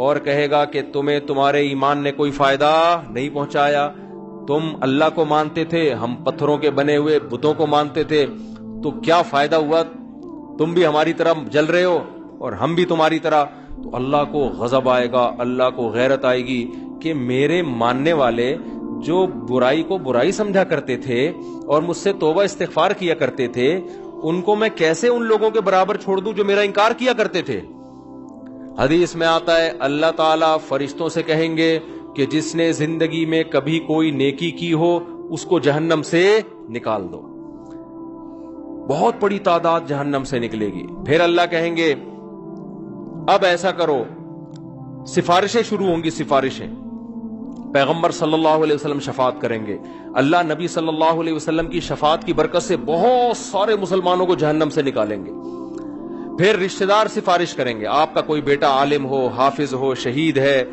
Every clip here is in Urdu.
اور کہے گا کہ تمہیں تمہارے ایمان نے کوئی فائدہ نہیں پہنچایا. تم اللہ کو مانتے تھے, ہم پتھروں کے بنے ہوئے بتوں کو مانتے تھے, تو کیا فائدہ ہوا؟ تم بھی ہماری طرح جل رہے ہو اور ہم بھی تمہاری طرح. تو اللہ کو غضب آئے گا, اللہ کو غیرت آئے گی کہ میرے ماننے والے جو برائی کو برائی سمجھا کرتے تھے اور مجھ سے توبہ استغفار کیا کرتے تھے, ان کو میں کیسے ان لوگوں کے برابر چھوڑ دوں جو میرا انکار کیا کرتے تھے. حدیث میں آتا ہے اللہ تعالیٰ فرشتوں سے کہیں گے کہ جس نے زندگی میں کبھی کوئی نیکی کی ہو اس کو جہنم سے نکال دو. بہت بڑی تعداد جہنم سے نکلے گی. پھر اللہ کہیں گے اب ایسا کرو, سفارشیں شروع ہوں گی, سفارشیں. پیغمبر صلی اللہ علیہ وسلم شفاعت کریں گے. اللہ نبی صلی اللہ علیہ وسلم کی شفاعت کی برکت سے بہت سارے مسلمانوں کو جہنم سے نکالیں گے. پھر رشتہ دار سفارش کریں گے. آپ کا کوئی بیٹا عالم ہو, حافظ ہو, شہید ہے,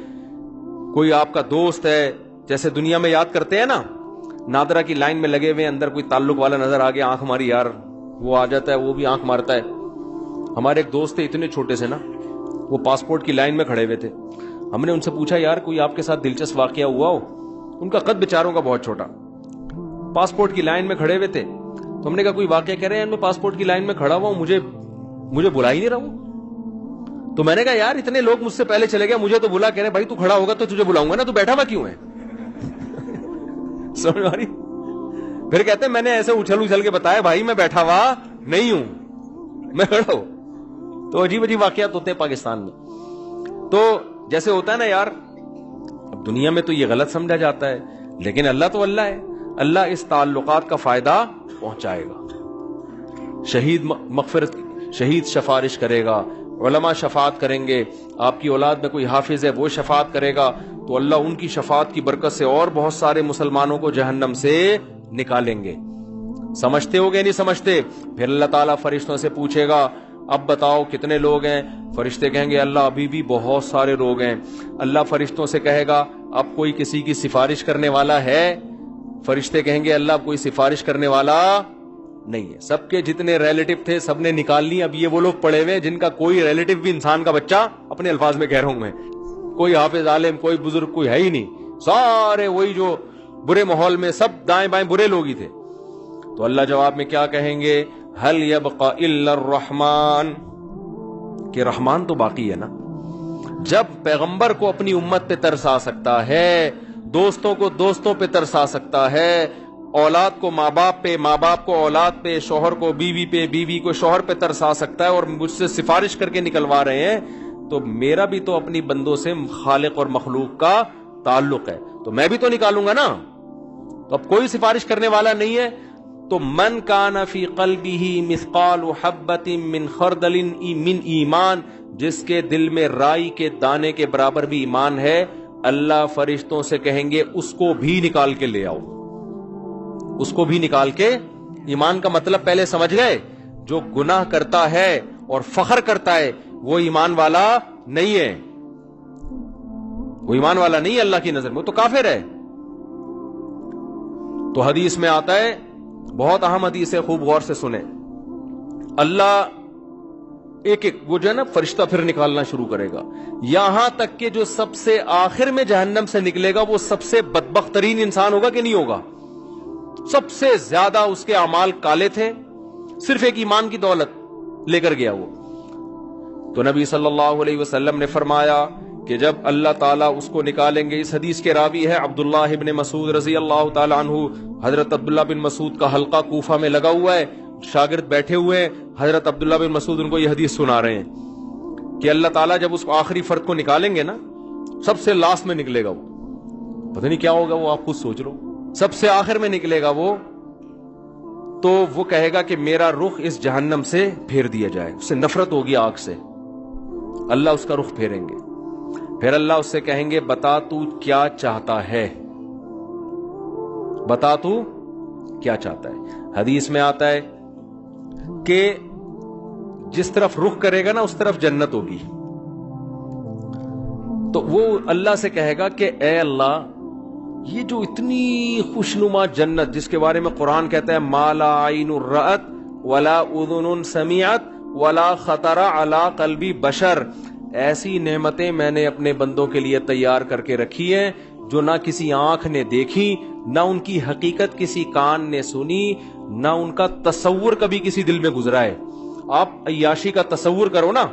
کوئی آپ کا دوست ہے, جیسے دنیا میں یاد کرتے ہیں نا, نادرا کی لائن میں لگے ہوئے, اندر کوئی تعلق والا نظر آ گیا, آنکھ ماری یار, وہ آ جاتا ہے, وہ بھی آنکھ مارتا ہے. ہمارے ایک دوست تھے اتنے چھوٹے سے نا, وہ پاسپورٹ کی لائن میں کھڑے ہوئے تھے. ہم نے ان سے پوچھا یار کوئی آپ کے ساتھ دلچسپ واقعہ ہوا ہو؟ ان کا قد بیچاروں کا بہت چھوٹا, پاسپورٹ کی لائن میں کھڑے ہوئے تھے. تو ہم نے کہا کوئی واقعہ کہہ رہے ہیں, میں پاسپورٹ کی لائن میں کھڑا ہوا ہوں, مجھے بلا ہی نہیں رہا ہوں. تو میں نے کہا یار اتنے لوگ مجھ سے پہلے چلے گئے, مجھے تو بلا, کہہ رہے بھائی تو کھڑا ہوگا تو تجھے بلاؤں گا نا, تو بیٹھا ہوا کیوں ہے؟ سمجھ آ رہی؟ پھر کہتے ہیں میں نے ایسے اچھل کے بتایا بھائی میں بیٹھا ہوا نہیں ہوں, میں کھڑا ہوں. تو عجیب عجیب واقعات ہوتے ہیں پاکستان میں. تو جیسے ہوتا ہے نا یار, اب دنیا میں تو یہ غلط سمجھا جاتا ہے, لیکن اللہ تو اللہ ہے, اللہ اس تعلقات کا فائدہ پہنچائے گا. شہید سفارش کرے گا, علماء شفاعت کریں گے, آپ کی اولاد میں کوئی حافظ ہے وہ شفاعت کرے گا, تو اللہ ان کی شفاعت کی برکت سے اور بہت سارے مسلمانوں کو جہنم سے نکالیں گے. سمجھتے ہو گے نہیں سمجھتے؟ پھر اللہ تعالیٰ فرشتوں سے پوچھے گا اب بتاؤ کتنے لوگ ہیں؟ فرشتے کہیں گے اللہ ابھی بھی بہت سارے لوگ ہیں. اللہ فرشتوں سے کہے گا اب کوئی کسی کی سفارش کرنے والا ہے؟ فرشتے کہیں گے اللہ اب کوئی سفارش کرنے والا نہیں ہے. سب کے جتنے ریلیٹو تھے سب نے نکال لی. اب یہ وہ لوگ پڑے ہوئے جن کا کوئی ریلیٹو بھی انسان کا بچہ, اپنے الفاظ میں کہہ رہا ہوں میں, کوئی حافظ عالم کوئی بزرگ کوئی ہے ہی نہیں, سارے وہی جو برے ماحول میں سب دائیں بائیں برے لوگ ہی تھے. تو اللہ جواب میں کیا کہیں گے؟ هل يبقى الا الرحمن, کہ رحمان تو باقی ہے نا. جب پیغمبر کو اپنی امت پہ ترس آ سکتا ہے, دوستوں کو دوستوں پہ ترس آ سکتا ہے, اولاد کو ماں باپ پہ, ماں باپ کو اولاد پہ, شوہر کو بیوی پہ, بیوی کو شوہر پہ ترس آ سکتا ہے, اور مجھ سے سفارش کر کے نکلوا رہے ہیں, تو میرا بھی تو اپنی بندوں سے خالق اور مخلوق کا تعلق ہے, تو میں بھی تو نکالوں گا نا. تو اب کوئی سفارش کرنے والا نہیں ہے. تو من کان فی قلبہ مثقال حبۃ من خردل من ایمان, جس کے دل میں رائی کے دانے کے برابر بھی ایمان ہے, اللہ فرشتوں سے کہیں گے اس کو بھی نکال کے لے آؤ, اس کو بھی نکال کے. ایمان کا مطلب پہلے سمجھ گئے؟ جو گناہ کرتا ہے اور فخر کرتا ہے وہ ایمان والا نہیں ہے, وہ ایمان والا نہیں ہے اللہ کی نظر میں, وہ تو کافر ہے. تو حدیث میں آتا ہے, بہت اہم حدیث ہے, خوب غور سے سنیں. اللہ ایک ایک وہ جو ہے نا فرشتہ پھر نکالنا شروع کرے گا, یہاں تک کہ جو سب سے آخر میں جہنم سے نکلے گا وہ سب سے بدبخت ترین انسان ہوگا کہ نہیں ہوگا؟ سب سے زیادہ اس کے اعمال کالے تھے, صرف ایک ایمان کی دولت لے کر گیا وہ. تو نبی صلی اللہ علیہ وسلم نے فرمایا کہ جب اللہ تعالیٰ اس کو نکالیں گے, اس حدیث کے راوی ہے عبداللہ ابن مسعود رضی اللہ تعالیٰ عنہ. حضرت عبداللہ بن مسعود کا حلقہ کوفہ میں لگا ہوا ہے, شاگرد بیٹھے ہوئے ہیں, حضرت عبداللہ بن مسعود ان کو یہ حدیث سنا رہے ہیں کہ اللہ تعالیٰ جب اس کو آخری فرد کو نکالیں گے نا, سب سے لاسٹ میں نکلے گا وہ, پتہ نہیں کیا ہوگا وہ, آپ خود سوچ لو, سب سے آخر میں نکلے گا وہ, تو وہ کہے گا کہ میرا رخ اس جہنم سے پھیر دیا جائے. اس سے نفرت ہوگی آگ سے, اللہ اس کا رخ پھیریں گے. پھر اللہ اس سے کہیں گے بتا تو کیا چاہتا ہے, بتا تو کیا چاہتا ہے. حدیث میں آتا ہے کہ جس طرف رخ کرے گا نا اس طرف جنت ہوگی. تو وہ اللہ سے کہے گا کہ اے اللہ, یہ جو اتنی خوشنما جنت جس کے بارے میں قرآن کہتا ہے ما لا عین رأت ولا اذن سمعت ولا خطر علی قلب بشر, ایسی نعمتیں میں نے اپنے بندوں کے لیے تیار کر کے رکھی ہیں جو نہ کسی آنکھ نے دیکھی، نہ ان کی حقیقت کسی کان نے سنی، نہ ان کا تصور کبھی کسی دل میں گزرا ہے۔ آپ عیاشی کا تصور کرو نا،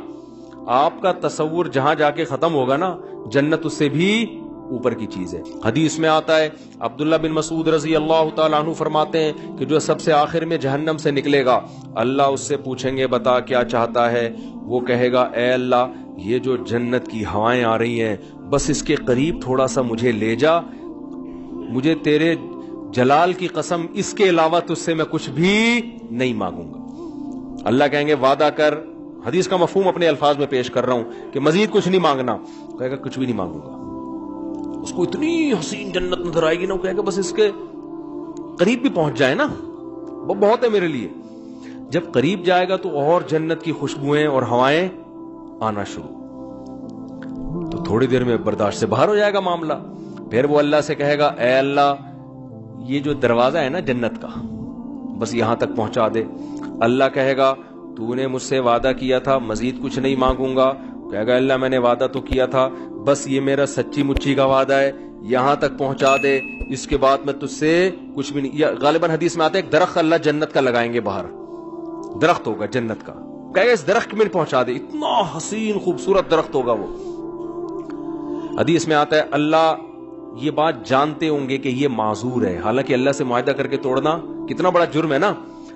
آپ کا تصور جہاں جا کے ختم ہوگا نا، جنت اس سے بھی اوپر کی چیز ہے۔ حدیث میں آتا ہے، عبداللہ بن مسعود رضی اللہ تعالیٰ عنہ فرماتے ہیں کہ جو سب سے آخر میں جہنم سے نکلے گا، اللہ اس سے پوچھیں گے بتا کیا چاہتا ہے؟ وہ کہے گا اے اللہ، یہ جو جنت کی ہوائیں آ رہی ہیں بس اس کے قریب تھوڑا سا مجھے لے جا، مجھے تیرے جلال کی قسم اس کے علاوہ تجھ سے میں کچھ بھی نہیں مانگوں گا۔ اللہ کہیں گے وعدہ کر، حدیث کا مفہوم اپنے الفاظ میں پیش کر رہا ہوں کہ مزید کچھ نہیں مانگنا، کہے گا کچھ بھی نہیں مانگوں گا۔ اس کو اتنی حسین جنت نظر آئے گی نا، وہ کہے گا بس اس کے قریب بھی پہنچ جائے نا، وہ بہت ہے میرے لیے۔ جب قریب جائے گا تو اور جنت کی خوشبوئیں اور ہوائیں آنا شروع، تو تھوڑی دیر میں برداشت سے باہر ہو جائے گا معاملہ۔ پھر وہ اللہ سے کہے گا اے اللہ، یہ جو دروازہ ہے نا جنت کا، بس یہاں تک پہنچا دے۔ اللہ کہے گا تو نے مجھ سے وعدہ کیا تھا مزید کچھ نہیں مانگوں گا، کہے گا اللہ میں نے وعدہ تو کیا تھا، بس یہ میرا سچی مچی کا وعدہ ہے، یہاں تک پہنچا دے، اس کے بعد میں تجھ سے کچھ بھی نہیں۔ یا غالباً حدیث میں آتا ہے ایک درخت اللہ جنت کا لگائیں گے باہر، درخت ہوگا جنت کا، کہے گا اس درخت میں پہنچا دے، اتنا حسین خوبصورت درخت ہوگا وہ۔ حدیث میں آتا ہے اللہ یہ بات جانتے ہوں گے کہ یہ معذور ہے، حالانکہ اللہ سے معاہدہ کر کے توڑنا کتنا بڑا جرم ہے نا،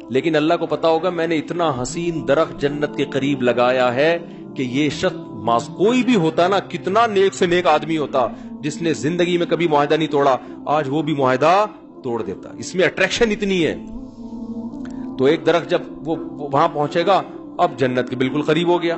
لیکن اللہ کو پتا ہوگا میں نے اتنا حسین درخت جنت کے قریب لگایا ہے کہ یہ شخص کوئی بھی ہوتا نا، کتنا نیک سے نیک آدمی ہوتا جس نے زندگی میں کبھی معاہدہ نہیں توڑا، آج وہ بھی معاہدہ توڑ دیتا، اس میں اٹریکشن اتنی ہے۔ تو ایک درخت جب وہ وہاں پہنچے گا، اب جنت کے بالکل قریب ہو گیا،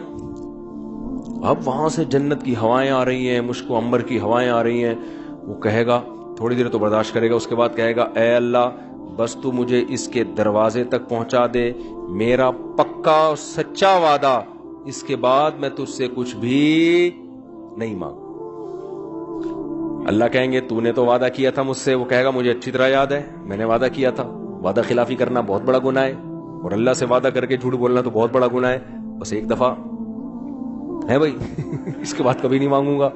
اب وہاں سے جنت کی ہوائیں آ رہی ہیں، مشک و عنبر کی ہوائیں آ رہی ہیں۔ وہ کہے گا تھوڑی دیر تو برداشت کرے گا، اس کے بعد کہے گا اے اللہ بس تو مجھے اس کے دروازے تک پہنچا دے، میرا پکا اور سچا وعدہ، اس کے بعد میں تجھ سے کچھ بھی نہیں مانگوں۔ اللہ کہیں گے تو نے تو وعدہ کیا تھا مجھ سے، وہ کہے گا مجھے اچھی طرح یاد ہے، میں نے وعدہ کیا تھا، وعدہ خلافی کرنا بہت بڑا گناہ ہے، اور اللہ سے وعدہ کر کے جھوٹ بولنا تو بہت بڑا گناہ ہے، بس ایک دفعہ ہے بھائی اس کے بعد کبھی نہیں مانگوں گا۔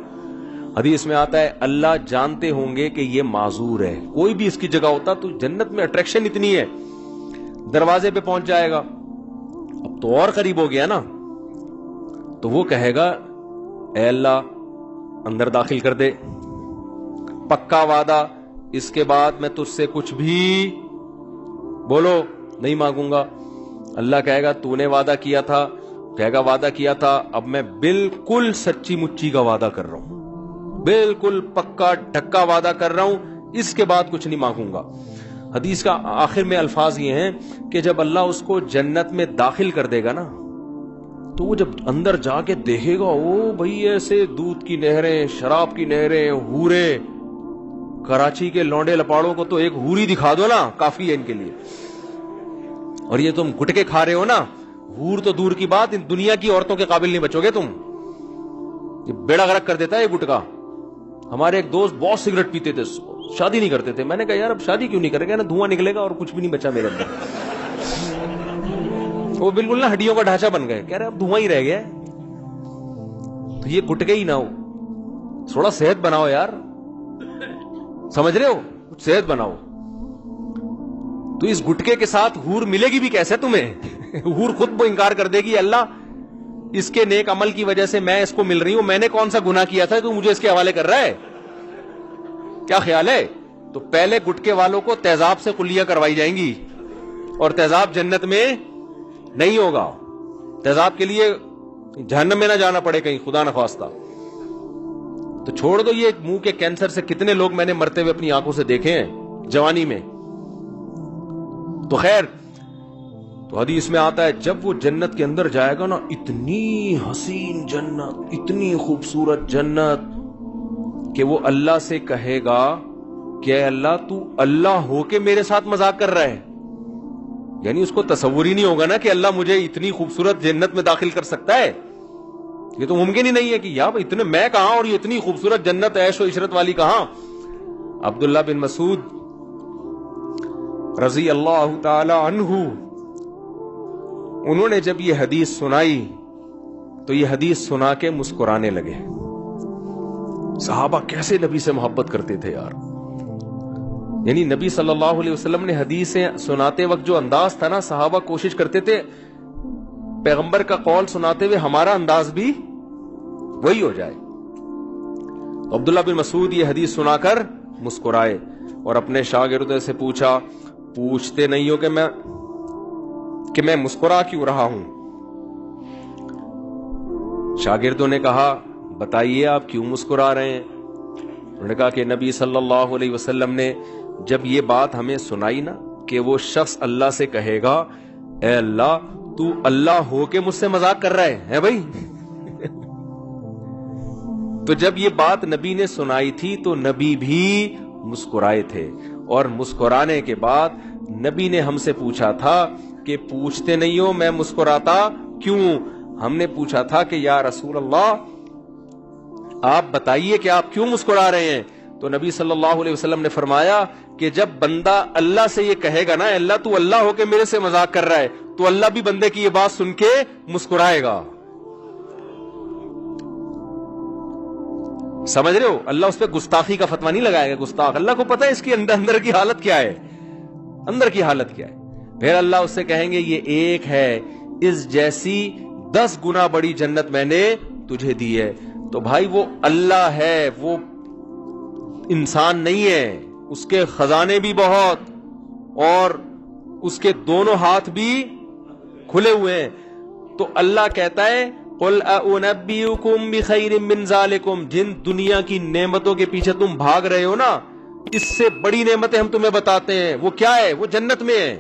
حدیث میں آتا ہے اللہ جانتے ہوں گے کہ یہ معذور ہے، کوئی بھی اس کی جگہ ہوتا تو جنت میں اٹریکشن اتنی ہے، دروازے پہ پہنچ جائے گا، اب تو اور قریب ہو گیا نا، تو وہ کہے گا اے اللہ اندر داخل کر دے، پکا وعدہ، اس کے بعد میں تجھ سے کچھ بھی بولو نہیں مانگوں گا۔ اللہ کہے گا تو نے وعدہ کیا تھا، کہے گا وعدہ کیا تھا، اب میں بالکل سچی مچی کا وعدہ کر رہا ہوں، بالکل پکا ڈھکا وعدہ کر رہا ہوں، اس کے بعد کچھ نہیں مانگوں گا۔ حدیث کا آخر میں الفاظ یہ ہیں کہ جب اللہ اس کو جنت میں داخل کر دے گا نا، تو وہ جب اندر جا کے دیکھے گا، او بھئی ایسے دودھ کی نہریں، شراب کی نہریں، ہورے، کراچی کے لونڈے لپاڑوں کو تو ایک ہوری دکھا دو نا کافی ہے ان کے لیے، اور یہ تم گٹکے کھا رہے ہو نا، ہور تو دور کی بات، ان دنیا کی عورتوں کے قابل نہیں بچو گے تم، یہ بیڑا غرق کر دیتا ہے یہ گٹکا۔ ہمارے ایک دوست بہت سگریٹ پیتے تھے، شادی نہیں کرتے تھے، میں نے کہا یار اب شادی کیوں نہیں کرے گا نا، دھواں نکلے گا اور کچھ بھی نہیں بچا میرے اندر۔ وہ بالکل نا ہڈیوں کا ڈھانچہ بن گئے، کہہ رہے اب دھواں ہی رہ گیا، تو یہ گٹکے ہی نہ ہو، تھوڑا صحت بناؤ یار، سمجھ رہے ہو، کچھ صحت بناؤ۔ تو اس گٹکے کے ساتھ ہور ملے گی بھی کیسے تمہیں؟ ہور خود وہ انکار کر دے گی اللہ اس کے نیک عمل کی وجہ سے میں اس کو مل رہی ہوں، میں نے کون سا گناہ کیا تھا تو مجھے اس کے حوالے کر رہا ہے، کیا خیال ہے؟ تو پہلے گٹکے والوں کو تیزاب سے کلیاں کروائی جائیں گی، اور تیزاب جنت میں نہیں ہوگا، تیزاب کے لیے جہنم میں نہ جانا پڑے کہیں خدا نخواستہ۔ تو چھوڑ دو یہ منہ کے کینسر سے کتنے لوگ میں نے مرتے ہوئے اپنی آنکھوں سے دیکھے ہیں جوانی میں۔ تو خیر، تو حدیث میں آتا ہے جب وہ جنت کے اندر جائے گا نا، اتنی حسین جنت، اتنی خوبصورت جنت کہ وہ اللہ سے کہے گا کہ اے اللہ تو اللہ ہو کے میرے ساتھ مذاق کر رہا ہے، یعنی اس کو تصور ہی نہیں ہوگا نا کہ اللہ مجھے اتنی خوبصورت جنت میں داخل کر سکتا ہے، یہ تو ممکن ہی نہیں ہے کہ یار اتنے میں کہاں اور یہ اتنی خوبصورت جنت عیش و عشرت والی کہاں۔ عبداللہ بن مسعود رضی اللہ تعالی عنہ، انہوں نے جب یہ حدیث سنائی تو یہ حدیث سنا کے مسکرانے لگے. صحابہ کیسے نبی سے محبت کرتے تھے یار. یعنی نبی صلی اللہ علیہ وسلم نے حدیثیں سناتے وقت جو انداز تھا نا، صحابہ کوشش کرتے تھے پیغمبر کا قول سناتے ہوئے ہمارا انداز بھی وہی ہو جائے. عبداللہ بن مسعود یہ حدیث سنا کر مسکرائے اور اپنے شاگردوں سے پوچھا، پوچھتے نہیں ہو کہ میں مسکرا کیوں رہا ہوں؟ شاگردوں نے کہا بتائیے آپ کیوں مسکرا رہے ہیں؟ انہوں نے کہا کہ نبی صلی اللہ علیہ وسلم نے جب یہ بات ہمیں سنائی نا کہ وہ شخص اللہ سے کہے گا اے اللہ تو اللہ ہو کے مجھ سے مذاق کر رہا ہے بھائی. تو جب یہ بات نبی نے سنائی تھی تو نبی بھی مسکرائے تھے، اور مسکرانے کے بعد نبی نے ہم سے پوچھا تھا کہ پوچھتے نہیں ہو میں مسکراتا کیوں؟ ہم نے پوچھا تھا کہ یا رسول اللہ آپ بتائیے کہ آپ کیوں مسکرا رہے ہیں؟ تو نبی صلی اللہ علیہ وسلم نے فرمایا کہ جب بندہ اللہ سے یہ کہے گا نا اللہ تو اللہ ہو کے میرے سے مذاق کر رہا ہے، تو اللہ بھی بندے کی یہ بات سن کے مسکرائے گا. سمجھ رہے ہو؟ اللہ اس پہ گستاخی کا فتویٰ نہیں لگائے گا. گستاخ اللہ کو پتا ہے اس کی اندر کی حالت کیا ہے، اندر کی حالت کیا ہے. پھر اللہ اس سے کہیں گے یہ ایک ہے، اس جیسی 10 گنا بڑی جنت میں نے تجھے دی ہے. تو بھائی وہ اللہ ہے، وہ انسان نہیں ہے. اس کے خزانے بھی بہت اور اس کے دونوں ہاتھ بھی کھلے ہوئے ہیں. تو اللہ کہتا ہے قل اُنَبِّئُكُم بِخَيْرٍ مِّن ذَلِكُم، جن دنیا کی نعمتوں کے پیچھے تم بھاگ رہے ہو نا، اس سے بڑی نعمتیں ہم تمہیں بتاتے ہیں. وہ کیا ہے؟ وہ جنت میں ہے.